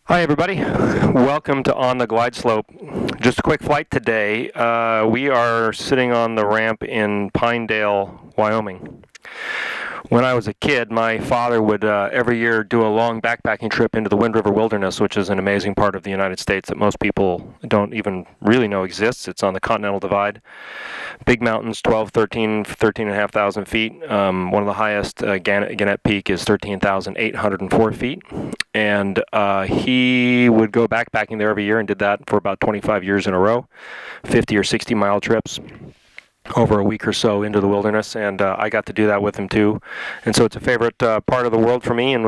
Hi everybody, welcome to On the Glide Slope. Just a quick flight today. We are sitting on the ramp in Pinedale, Wyoming. When I was a kid, my father would every year do a long backpacking trip into the Wind River Wilderness, which is an amazing part of the United States that most people don't even really know exists. It's on the Continental Divide. Big mountains, 13,500 feet. One of the highest, Gannett Peak, is 13,804 feet. And he would go backpacking there every year and did that for about 25 years in a row, 50 or 60 mile trips over a week or so into the wilderness, and I got to do that with him too. And so it's a favorite part of the world for me. And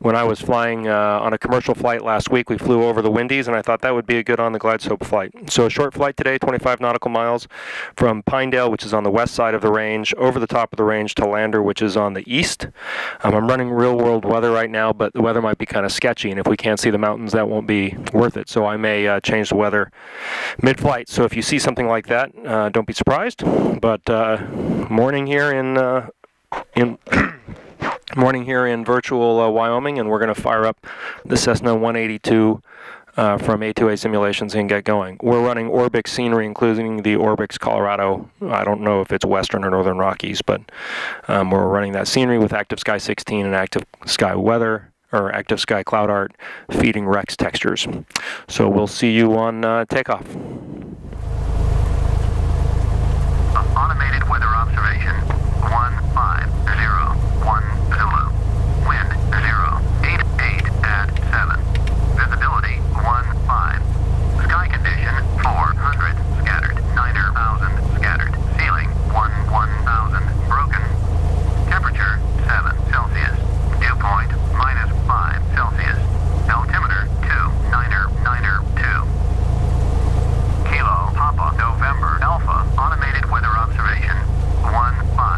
when I was flying on a commercial flight last week, we flew over the Windies, and I thought that would be a good on the glide slope flight. So a short flight today, 25 nautical miles from Pinedale, which is on the west side of the range, over the top of the range to Lander, which is on the east. I'm running real world weather right now, but the weather might be kind of sketchy, and if we can't see the mountains, that won't be worth it. So I may change the weather mid-flight. So if you see something like that, don't be surprised. But morning here in morning here in virtual Wyoming, and we're going to fire up the Cessna 182 from A2A simulations and get going. We're running Orbx scenery, including the Orbx Colorado. I don't know if it's Western or Northern Rockies, but we're running that scenery with Active Sky 16 and Active Sky Weather, or Active Sky Cloud Art, feeding Rex textures. So we'll see you on takeoff. Automated weather observation, 150, 1 Zulu. Wind 088 at 7. Visibility 15. Sky condition 400 scattered. 9,000 scattered. Ceiling 1,000 broken. Temperature 7 Celsius. Dew point -5 Celsius. Altimeter 2. Kilo Papa November Alpha. Automated weather observation 150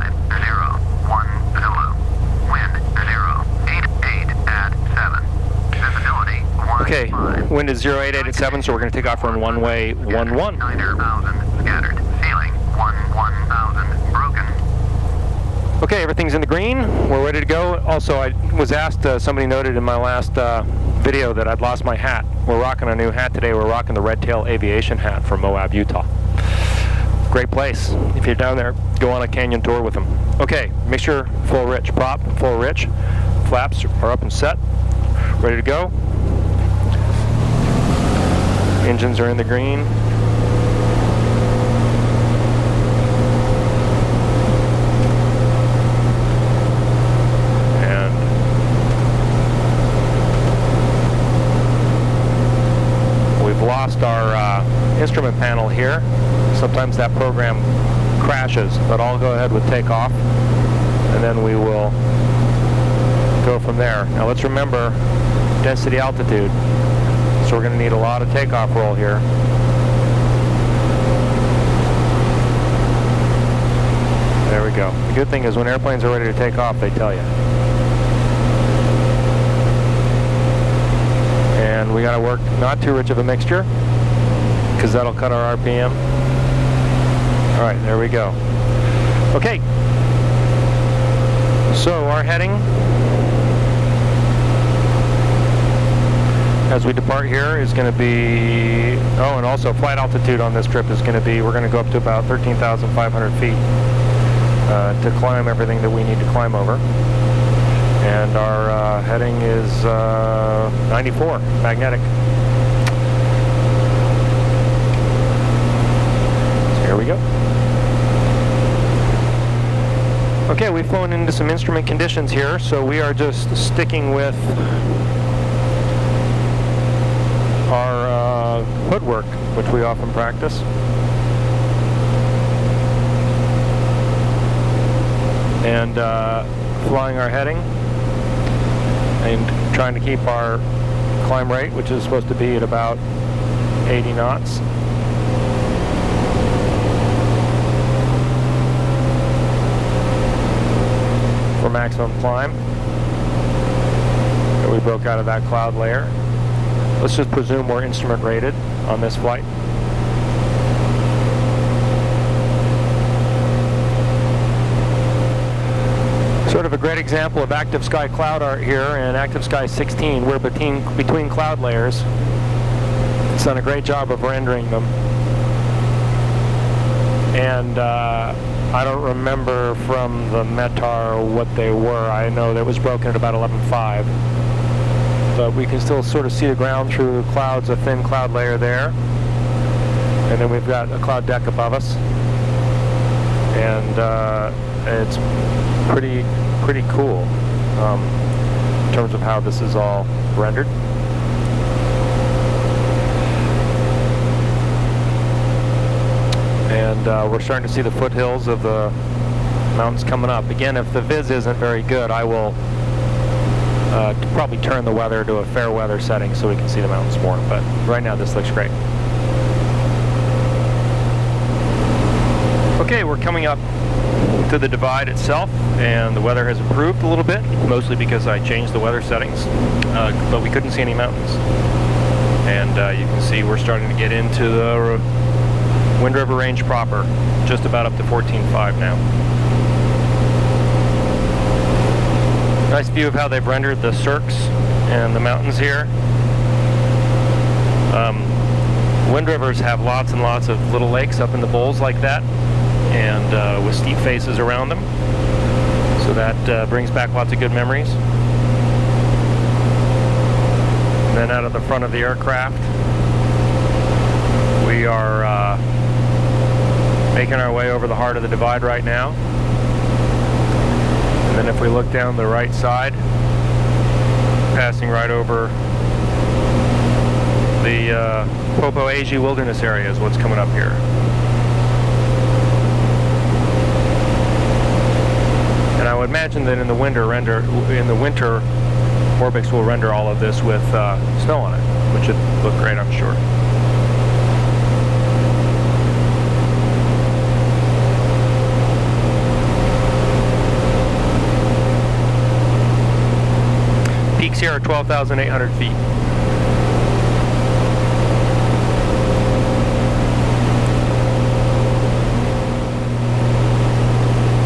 1 Zulu. Wind 088 at 7. Visibility 15. Okay, wind is 088 at 7, so we're going to take off on one-way 11. 9,000 scattered. Ceiling 1,000 broken. Okay, everything's in the green. We're ready to go. Also, I was asked, somebody noted in my last video that I'd lost my hat. We're rocking a new hat today. We're rocking the Red Tail Aviation hat from Moab, Utah. Great place. If you're down there, go on a canyon tour with them. Okay, mixture full rich. Prop full rich. Flaps are up and set. Ready to go. Engines are in the green. Lost our instrument panel here. Sometimes that program crashes, but I'll go ahead with takeoff, and then we will go from there. Now let's remember density altitude, so we're going to need a lot of takeoff roll here. There we go. The good thing is when airplanes are ready to take off, they tell you. And we got to work not too rich of a mixture, because that'll cut our RPM. All right, there we go. Okay, so our heading as we depart here is going to be, oh, and also flight altitude on this trip is going to be, we're going to go up to about 13,500 feet to climb everything that we need to climb over. And our heading is 94, magnetic. So here we go. Okay, we've flown into some instrument conditions here, so we are just sticking with our hood work, which we often practice. And flying our heading, and trying to keep our climb rate, which is supposed to be at about 80 knots. For maximum climb. So we broke out of that cloud layer. Let's just presume we're instrument rated on this flight. So Sort of a great example of active sky cloud art here in Active Sky 16. We're between cloud layers. It's done a great job of rendering them. And I don't remember from the METAR what they were. I know that it was broken at about 11.5. But we can still sort of see the ground through clouds, a thin cloud layer there. And then we've got a cloud deck above us. And it's pretty cool in terms of how this is all rendered. And we're starting to see the foothills of the mountains coming up. Again, if the viz isn't very good, I will probably turn the weather to a fair weather setting so we can see the mountains more. But right now this looks great. Okay, we're coming up to the divide itself, and the weather has improved a little bit, mostly because I changed the weather settings, but we couldn't see any mountains. And you can see we're starting to get into the Wind River Range proper, just about up to 14.5 now. Nice view of how they've rendered the cirques and the mountains here. Windrivers have lots and lots of little lakes up in the bowls like that, and with steep faces around them. So that brings back lots of good memories. And then out of the front of the aircraft, we are making our way over the heart of the divide right now. And then if we look down the right side, passing right over the Popo Agie Wilderness area is what's coming up here. And I would imagine that in the winter, Orbx will render all of this with snow on it, which should look great, I'm sure. Peaks here are 12,800 feet.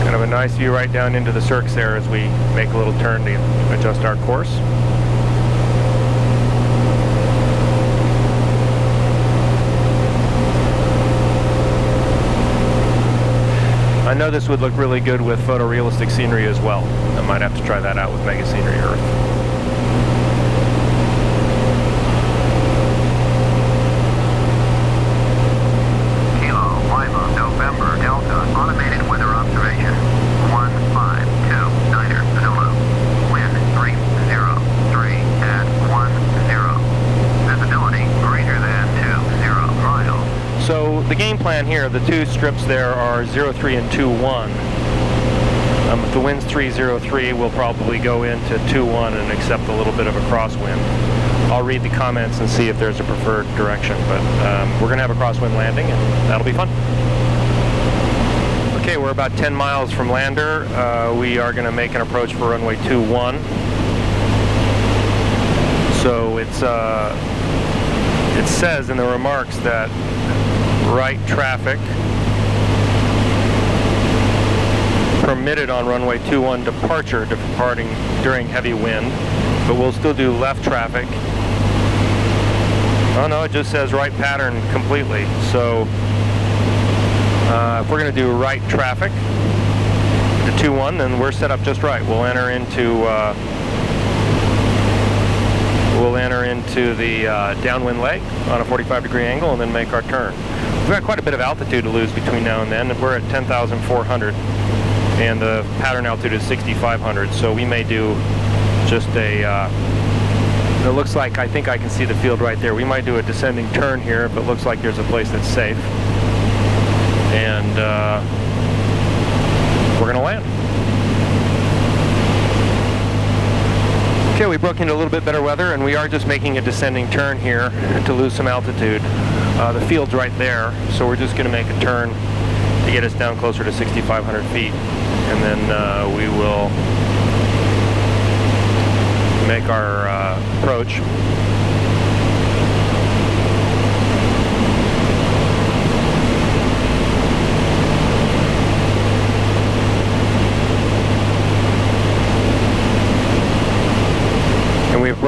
Kind of a nice view right down into the cirques there as we make a little turn to adjust our course. I know this would look really good with photorealistic scenery as well. I might have to try that out with Mega Scenery Earth. The game plan here, the two strips there are 03 and 21. If the wind's 303, we'll probably go into 21 and accept a little bit of a crosswind. I'll read the comments and see if there's a preferred direction, but we're going to have a crosswind landing, and that'll be fun. Okay, we're about 10 miles from lander. We are going to make an approach for runway 21. So it says in the remarks that right traffic permitted on runway 21 departure, departing during heavy wind, but we'll still do left traffic. Oh no, it just says right pattern completely. So if we're going to do right traffic to 21, then we're set up just right. We'll enter into the downwind leg on a 45-degree angle and then make our turn. We've got quite a bit of altitude to lose between now and then. We're at 10,400 and the pattern altitude is 6,500, so we may do just a it looks like, I think I can see the field right there. We might do a descending turn here if it looks like there's a place that's safe, and we're gonna land. Okay, we broke into a little bit better weather, and we are just making a descending turn here to lose some altitude. The field's right there, so we're just going to make a turn to get us down closer to 6,500 feet, and then we will make our approach.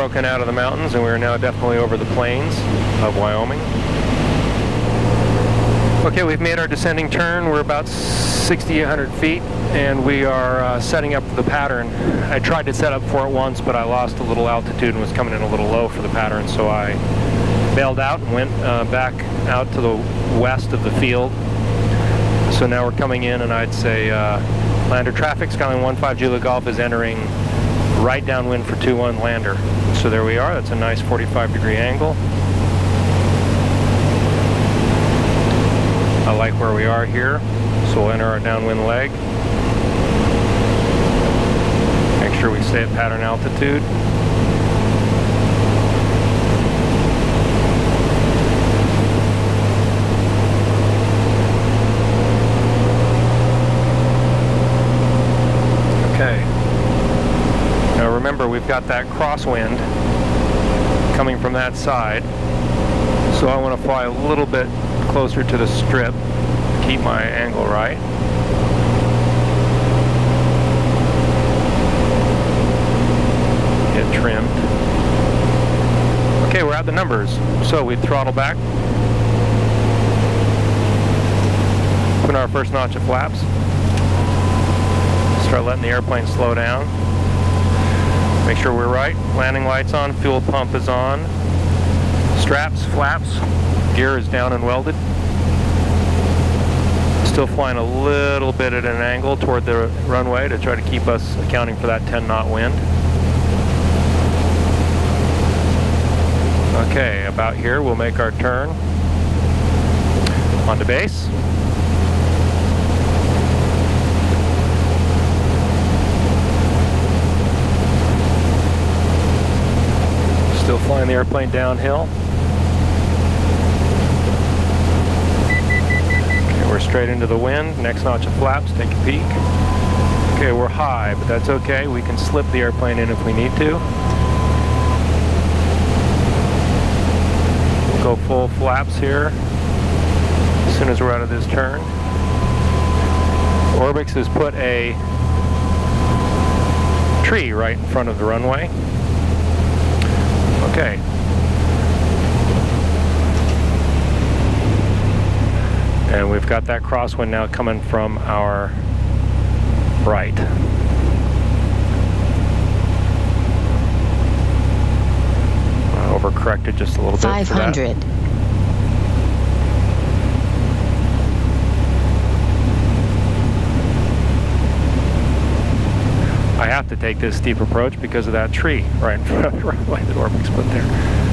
broken out of the mountains, and we are now definitely over the plains of Wyoming. Okay, we've made our descending turn. We're about 6,800 feet, and we are setting up for the pattern. I tried to set up for it once, but I lost a little altitude and was coming in a little low for the pattern, so I bailed out and went back out to the west of the field. So now we're coming in, and I'd say lander traffic, Skyline 15 Juliet Golf is entering right downwind for 21 lander. So there we are. That's a nice 45-degree angle. I like where we are here, so we'll enter our downwind leg. Make sure we stay at pattern altitude. Okay. Now remember, we've got that crosswind coming from that side, so I want to fly a little bit closer to the strip to keep my angle right. Get trimmed. Okay, we're at the numbers. So we throttle back. Put our first notch of flaps. Start letting the airplane slow down. Make sure we're right. Landing lights on, fuel pump is on. Straps, flaps, gear is down and welded. Still flying a little bit at an angle toward the runway to try to keep us accounting for that 10-knot wind. Okay, about here we'll make our turn onto base. Still flying the airplane downhill. We're straight into the wind. Next notch of flaps, take a peek. Okay, we're high, but that's okay. We can slip the airplane in if we need to. We'll go full flaps here as soon as we're out of this turn. Orbx has put a tree right in front of the runway. Okay. And we've got that crosswind now coming from our right. Overcorrected just a little bit. 500. I have to take this steep approach because of that tree right in front of the runway that Orbx put there.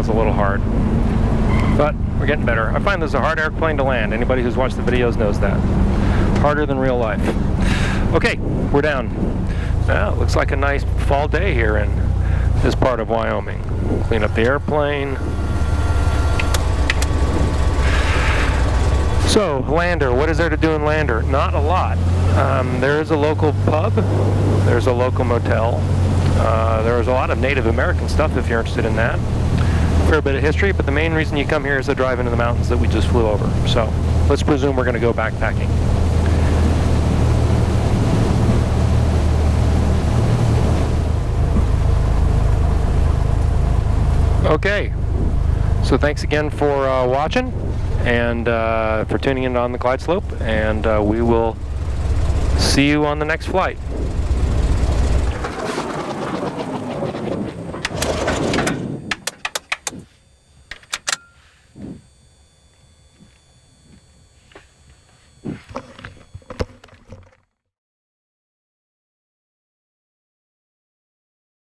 A little hard, but we're getting better. I find this a hard airplane to land. Anybody who's watched the videos knows that. Harder than real life. Okay, we're down. Well, it looks like a nice fall day here in this part of Wyoming. Clean up the airplane. So, lander. What is there to do in lander? Not a lot. There is a local pub. There's a local motel. There's a lot of Native American stuff if you're interested in that. Fair bit of history, but the main reason you come here is to drive into the mountains that we just flew over. So let's presume we're going to go backpacking. Okay, so thanks again for watching and for tuning in on the glide slope, and we will see you on the next flight.